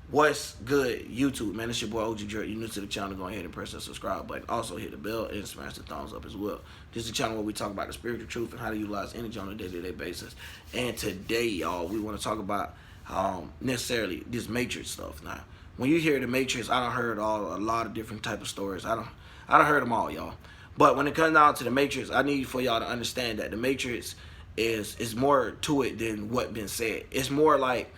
What's good, YouTube, man? It's your boy OG Jerk. You're new to the channel, go ahead and press the subscribe button. Also hit the bell and smash the thumbs up as well. This is a channel where we talk about the spiritual truth and how to utilize energy on a day-to-day basis. And today, y'all, we want to talk about necessarily this Matrix stuff. Now, when you hear the Matrix, I done heard a lot of different type of stories. I done heard them all, y'all. But when it comes down to the Matrix, I need for y'all to understand that the Matrix is more to it than what been said. It's more like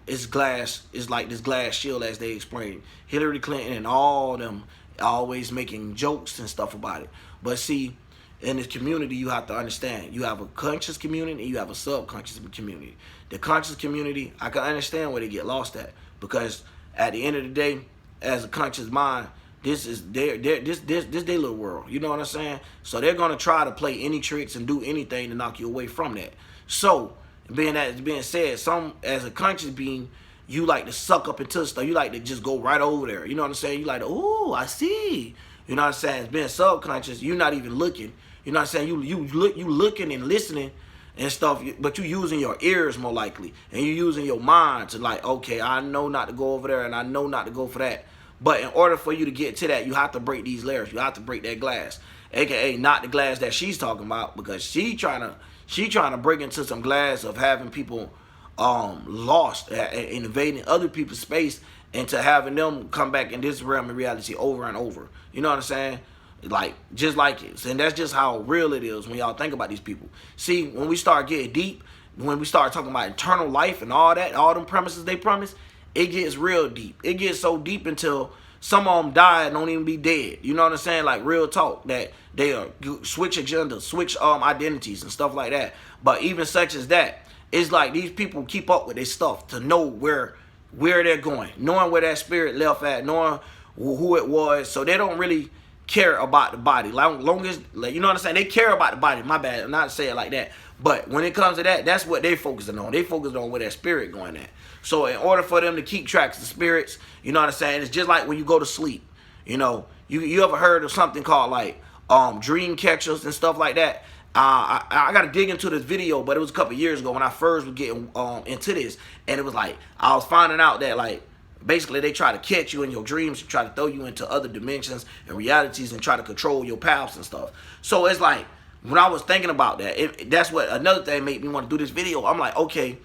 it's glass. It's like this glass shield, as they explained. Hillary Clinton and all them always making jokes and stuff about it. But see, in this community, you have to understand. You have a conscious community and you have a subconscious community. The conscious community, I can understand where they get lost at, because at the end of the day, as a conscious mind, this is their little world. You know what I'm saying? So they're gonna try to play any tricks and do anything to knock you away from that. So being said, some as a conscious being, you like to suck up into stuff. You like to just go right over there. You know what I'm saying? You like to, ooh, I see. You know what I'm saying? Being subconscious, you're not even looking. You know what I'm saying? You looking and listening and stuff, but you using your ears more likely, and you using your mind to like, okay, I know not to go over there, and I know not to go for that. But in order for you to get to that, you have to break these layers. You have to break that glass, aka not the glass that she's talking about, because she trying to break into some glass of having people lost and invading other people's space, and to having them come back in this realm of reality over and over. You know what I'm saying? Like, just like it. And that's just how real it is when y'all think about these people. See, when we start getting deep, when we start talking about eternal life and all that, all them premises they promise, it gets real deep. It gets so deep until some of them die and don't even be dead. You know what I'm saying? Like, real talk, that they switch agendas, switch identities and stuff like that. But even such as that, it's like these people keep up with their stuff to know where they're going, knowing where that spirit left at, knowing who it was. So they don't really care about the body. Long as, like, you know what I'm saying? They care about the body. My bad, I'm not saying it like that. But when it comes to that, that's what they focusing on. They focusing on where that spirit going at. So in order for them to keep tracks of spirits, you know what I'm saying? It's just like when you go to sleep. You know, you ever heard of something called like dream catchers and stuff like that? I got to dig into this video, but it was a couple years ago when I first was getting into this, and it was like I was finding out that, like, basically they try to catch you in your dreams, try to throw you into other dimensions and realities, and try to control your paths and stuff. So it's like, when I was thinking about that, that's what another thing made me want to do this video. I'm like, okay,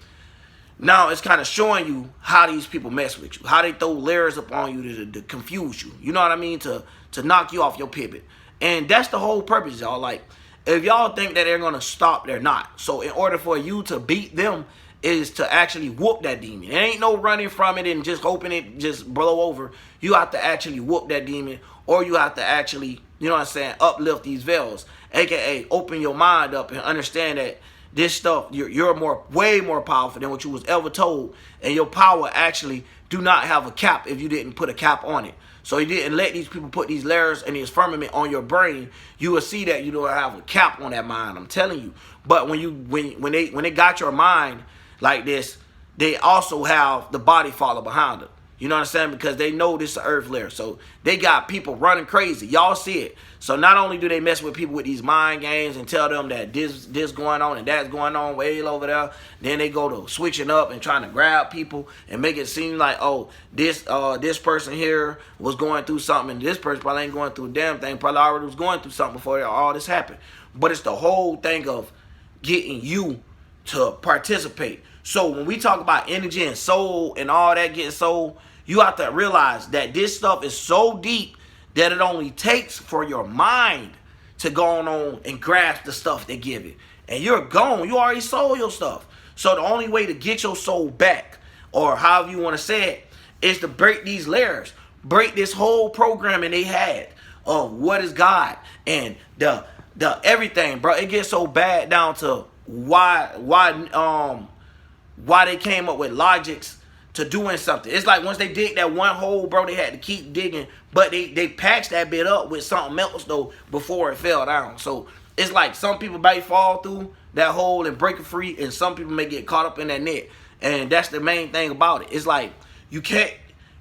now it's kind of showing you how these people mess with you, how they throw layers upon you to confuse you. You know what I mean? To knock you off your pivot. And that's the whole purpose, y'all. Like, if y'all think that they're going to stop, they're not. So in order for you to beat them is to actually whoop that demon. There ain't no running from it and just hoping it just blow over. You have to actually whoop that demon, or you have to actually, you know what I'm saying, uplift these veils, aka open your mind up and understand that this stuff, you're way more powerful than what you was ever told, and your power actually do not have a cap if you didn't put a cap on it. So you didn't let these people put these layers and these firmament on your brain. You will see that you don't have a cap on that mind. I'm telling you. But when they got your mind like this, they also have the body follow behind it. You know what I'm saying? Because they know this is earth layer. So they got people running crazy. Y'all see it. So not only do they mess with people with these mind games and tell them that this going on and that's going on way over there, then they go to switching up and trying to grab people and make it seem like, oh, this person here was going through something, and this person probably ain't going through a damn thing, probably already was going through something before all this happened. But it's the whole thing of getting you to participate. So when we talk about energy and soul and all that getting soul, you have to realize that this stuff is so deep that it only takes for your mind to go on and grasp the stuff they give it. And you're gone. You already sold your stuff. So the only way to get your soul back, or however you want to say it, is to break these layers. Break this whole programming they had of what is God and the everything, bro. It gets so bad down to why they came up with logics to doing something. It's like once they dig that one hole, bro, they had to keep digging, but they patched that bit up with something else though before it fell down. So it's like some people might fall through that hole and break it free, and some people may get caught up in that net. And that's the main thing about it. It's like you can't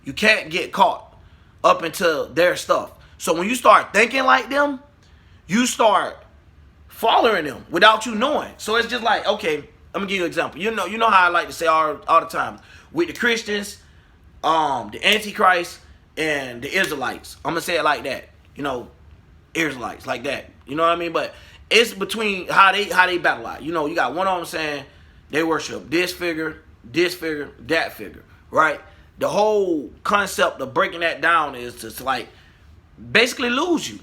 get caught up into their stuff. So when you start thinking like them, you start following them without you knowing. So it's just like, okay, I'm gonna give you an example. You know how I like to say all the time with the Christians, the Antichrist and the Israelites. I'm gonna say it like that. You know, Israelites like that. You know what I mean? But it's between how they battle out. You know, you got one of them saying they worship this figure, that figure, right? The whole concept of breaking that down is to like basically lose you.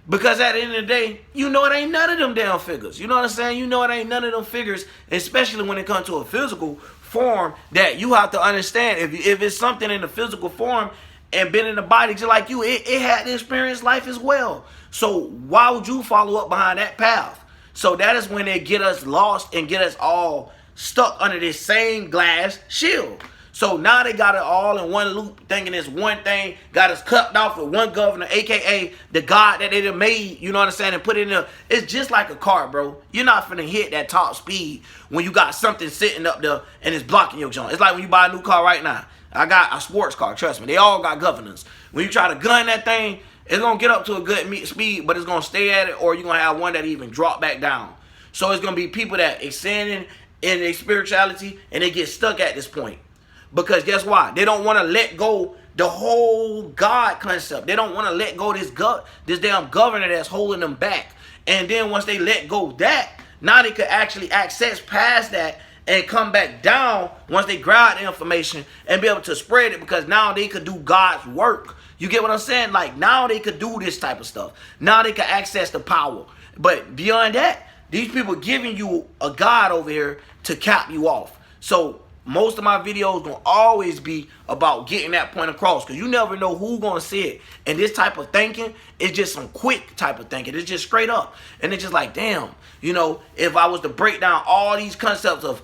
Because at the end of the day, you know it ain't none of them damn figures. You know what I'm saying? You know it ain't none of them figures, especially when it comes to a physical form that you have to understand. If it's something in the physical form and been in the body just like you, it had to experience life as well. So why would you follow up behind that path? So that is when they get us lost and get us all stuck under this same glass shield. So now they got it all in one loop, thinking it's one thing, got us cut off with one governor, aka the God that they done made, you know what I'm saying, and put it in there. It's just like a car, bro. You're not finna hit that top speed when you got something sitting up there and it's blocking your joint. It's like when you buy a new car right now. I got a sports car, trust me. They all got governors. When you try to gun that thing, it's gonna get up to a good speed, but it's gonna stay at it, or you're gonna have one that even drop back down. So it's gonna be people that ascending in their spirituality and they get stuck at this point. Because guess why? They don't want to let go the whole God concept. They don't want to let go this damn governor that's holding them back. And then once they let go of that, now they could actually access past that and come back down once they grab the information and be able to spread it, because now they could do God's work. You get what I'm saying? Like now they could do this type of stuff. Now they could access the power. But beyond that, these people giving you a God over here to cap you off. So most of my videos gonna always be about getting that point across, because you never know who gonna see it. And this type of thinking is just some quick type of thinking. It's just straight up. And it's just like, damn, you know, if I was to break down all these concepts of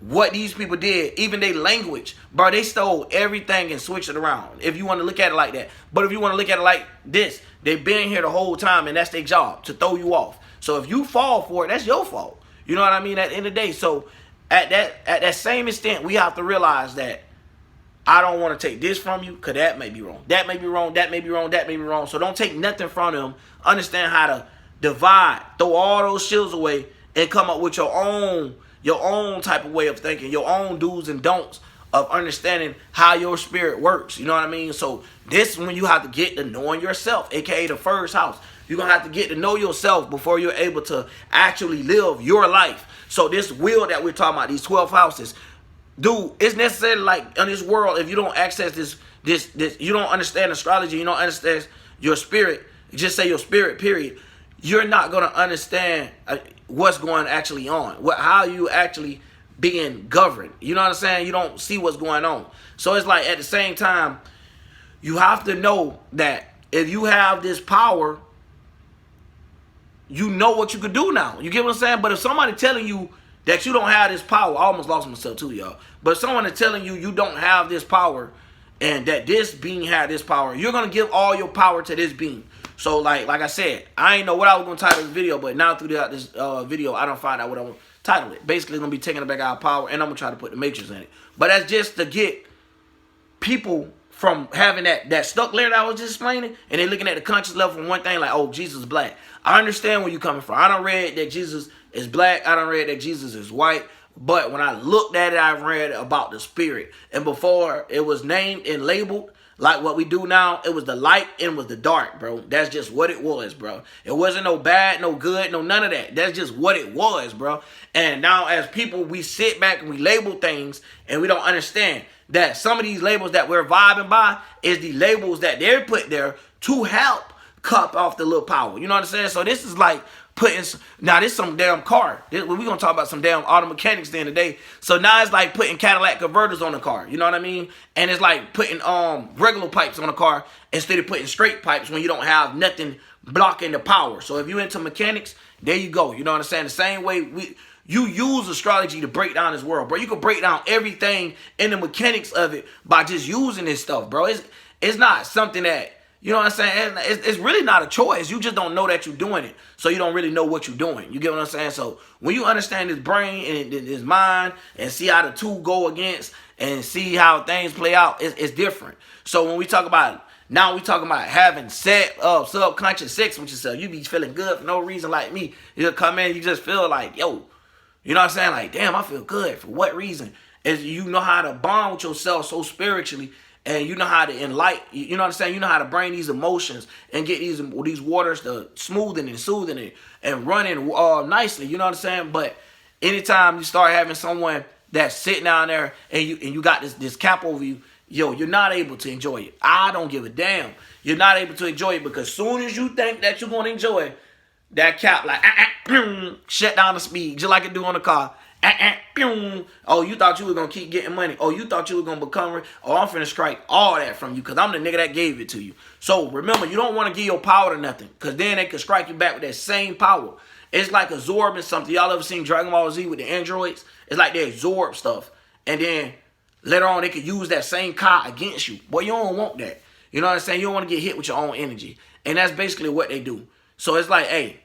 what these people did, even their language, bro, they stole everything and switched it around, if you want to look at it like that. But if you want to look at it like this, they've been here the whole time, and that's their job, to throw you off. So if you fall for it, that's your fault. You know what I mean? At the end of the day. So at that same extent, we have to realize that I don't want to take this from you, because that may be wrong. That may be wrong. That may be wrong. That may be wrong. So don't take nothing from them. Understand how to divide. Throw all those shields away and come up with your own type of way of thinking, your own do's and don'ts of understanding how your spirit works. You know what I mean? So this is when you have to get to knowing yourself, aka the first house. You're going to have to get to know yourself before you're able to actually live your life. So this wheel that we're talking about, these 12 houses, dude, it's necessary, like in this world, if you don't access this, you don't understand astrology, you don't understand your spirit, just say your spirit, period, you're not going to understand what's going actually on, how you actually being governed. You know what I'm saying? You don't see what's going on. So it's like at the same time, you have to know that if you have this power, you know what you could do now. You get what I'm saying? But if somebody telling you that you don't have this power, I almost lost myself too, y'all. But if someone is telling you you don't have this power and that this being had this power, you're going to give all your power to this being. So like I said, I ain't know what I was going to title this video, but now throughout this video, I don't find out what I'm going to title it. Basically, it's going to be taking it back out of power, and I'm going to try to put the matrix in it. But that's just to get people from having that stuck layer that I was just explaining, and they're looking at the conscious level from one thing like, oh, Jesus is black. I understand where you're coming from. I done read that Jesus is black. I done read that Jesus is white. But when I looked at it, I read about the spirit. And before it was named and labeled like what we do now, it was the light and it was the dark, bro. That's just what it was, bro. It wasn't no bad, no good, no none of that. That's just what it was, bro. And now as people, we sit back and we label things and we don't understand that some of these labels that we're vibing by is the labels that they're put there to help cut off the little power. You know what I'm saying? So this is like putting, now this is some damn car. We're going to talk about some damn auto mechanics the other day. So now it's like putting Cadillac converters on the car. You know what I mean? And it's like putting regular pipes on the car instead of putting straight pipes when you don't have nothing blocking the power. So if you're into mechanics, there you go. You know what I'm saying? The same way you use astrology to break down this world, bro. You can break down everything in the mechanics of it by just using this stuff, bro. It's not something that, you know what I'm saying? It's really not a choice. You just don't know that you're doing it. So you don't really know what you're doing. You get what I'm saying? So when you understand his brain and his mind and see how the two go against and see how things play out, it's different. So when we talk about, now we talking about having subconscious sex with yourself. You be feeling good for no reason like me. You'll come in, you just feel like, yo, you know what I'm saying? Like, damn, I feel good. For what reason? Is you know how to bond with yourself so spiritually and you know how to enlighten, you know what I'm saying? You know how to bring these emotions and get these waters to smoothing and soothing it and running nicely, you know what I'm saying? But anytime you start having someone that's sitting down there and you got this cap over you, yo, you're not able to enjoy it. I don't give a damn. You're not able to enjoy it because soon as you think that you're going to enjoy it, that cap like shut down the speed just like it do on the car. Oh, you thought you were gonna keep getting money. Oh, you thought you were gonna become rich. Oh, I'm finna strike all that from you because I'm the nigga that gave it to you. So remember, you don't want to give your power to nothing because then they could strike you back with that same power. It's like absorbing something. Y'all ever seen Dragon Ball Z with the androids? It's like they absorb stuff and then later on they could use that same car against you. Boy, you don't want that. You know what I'm saying? You don't want to get hit with your own energy. And that's basically what they do. So it's like, hey,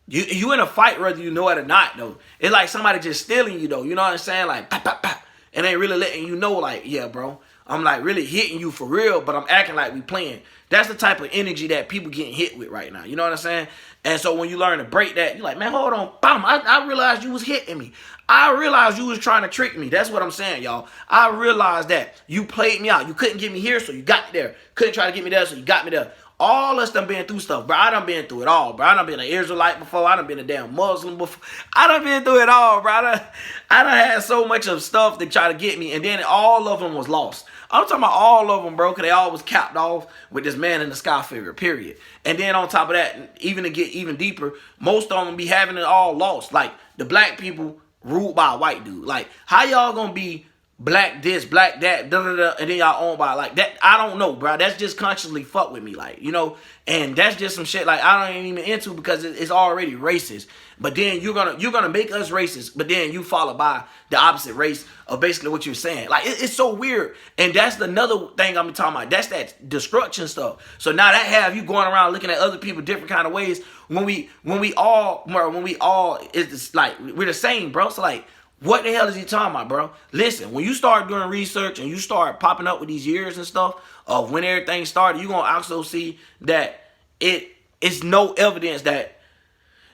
you in a fight whether you know it or not, though. It's like somebody just stealing you, though. You know what I'm saying? Like, pop, pop, pop. And they really letting you know, like, yeah, bro. I'm like really hitting you for real, but I'm acting like we playing. That's the type of energy that people getting hit with right now. You know what I'm saying? And so when you learn to break that, you're like, man, hold on. Bam, I realized you was hitting me. I realized you was trying to trick me. That's what I'm saying, y'all. I realized that you played me out. You couldn't get me here, so you got me there. Couldn't try to get me there, so you got me there. All us done been through stuff, bro. I done been through it all, bro. I done been an Israelite before. I done been a damn Muslim before. I done been through it all, bro. I done had so much of stuff to try to get me, and then all of them was lost. I'm talking about all of them, bro, because they all was capped off with this man in the sky figure, period. And then on top of that, even to get even deeper, most of them be having it all lost. Like, the black people ruled by a white dude. Like, how y'all gonna be black this, black that, da da da, and then y'all owned by like that? I don't know, bro. That's just consciously fuck with me, like, you know. And that's just some shit like I don't even into because it's already racist. But then you're gonna make us racist, but then you follow by the opposite race of basically what you're saying. Like it's so weird. And that's another thing I'm talking about. That's that destruction stuff. So now that have you going around looking at other people different kind of ways when we all is this, like we're the same, bro. So like, what the hell is he talking about, bro? Listen, when you start doing research and you start popping up with these years and stuff of when everything started, you're going to also see that it's no evidence that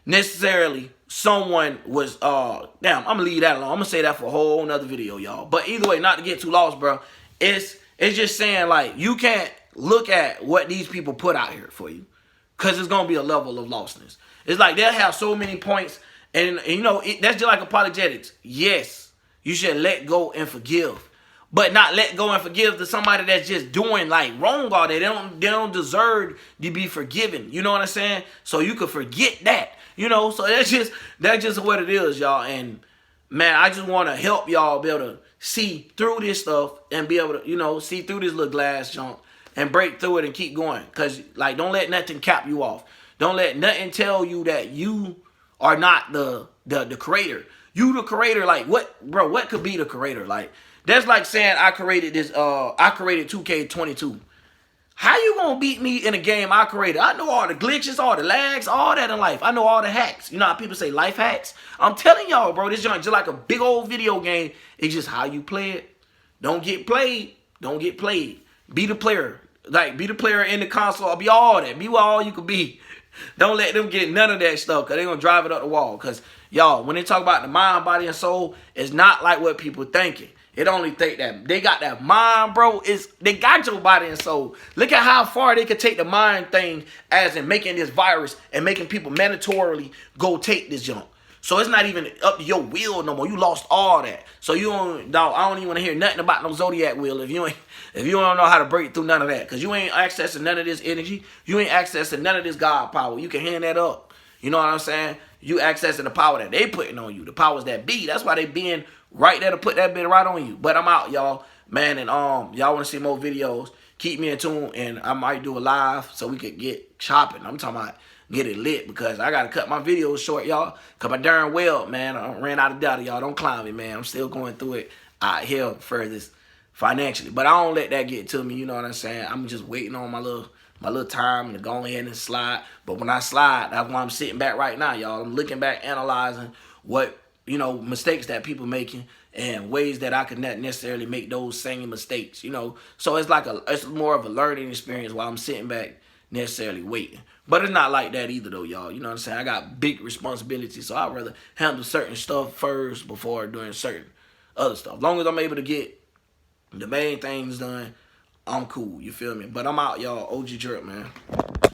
necessarily someone was, damn, I'm going to leave that alone. I'm going to say that for a whole nother video, y'all. But either way, not to get too lost, bro, it's just saying, like, you can't look at what these people put out here for you because it's going to be a level of lostness. It's like they'll have so many points. And you know, that's just like apologetics. Yes, you should let go and forgive. But not let go and forgive to somebody that's just doing like wrong all day. They don't deserve to be forgiven. You know what I'm saying? So you could forget that. You know, so that's just what it is, y'all. And man, I just want to help y'all be able to see through this stuff and be able to, you know, see through this little glass junk and break through it and keep going. Cause like, don't let nothing cap you off. Don't let nothing tell you that you are not the creator. You the creator, like what, bro, what could be the creator? Like, that's like saying I created 2K22. How you gonna beat me in a game I created? I know all the glitches, all the lags, all that in life. I know all the hacks. You know how people say life hacks? I'm telling y'all, bro, this joint just like a big old video game. It's just how you play it. Don't get played. Don't get played. Be the player. Like, be the player in the console. Be all that. Be what all you could be. Don't let them get none of that stuff because they're going to drive it up the wall. Because, y'all, when they talk about the mind, body, and soul, it's not like what people thinking. It only think that they got that mind, bro. They got your body and soul. Look at how far they could take the mind thing as in making this virus and making people mandatorily go take this junk. So it's not even up to your will no more. You lost all that. So you don't, dog, I don't even want to hear nothing about no zodiac wheel if you don't know how to break through none of that. Because you ain't accessing none of this energy. You ain't accessing none of this God power. You can hand that up. You know what I'm saying? You accessing the power that they putting on you. The powers that be. That's why they being right there to put that bit right on you. But I'm out, y'all. Man, and y'all want to see more videos, keep me in tune. And I might do a live so we could get shopping. I'm talking about get it lit because I got to cut my videos short, y'all. Because my darn well, man, I ran out of data, y'all. Don't clown me, man. I'm still going through it out here furthest financially. But I don't let that get to me, you know what I'm saying? I'm just waiting on my little time to go ahead and slide. But when I slide, that's why I'm sitting back right now, y'all. I'm looking back, analyzing what, you know, mistakes that people making and ways that I could not necessarily make those same mistakes, you know. So it's more of a learning experience while I'm sitting back necessarily waiting. But it's not like that either though, y'all. You know what I'm saying? I got big responsibilities, so I'd rather handle certain stuff first before doing certain other stuff. As long as I'm able to get the main things done, I'm cool. You feel me? But I'm out, y'all. OG Drip, man.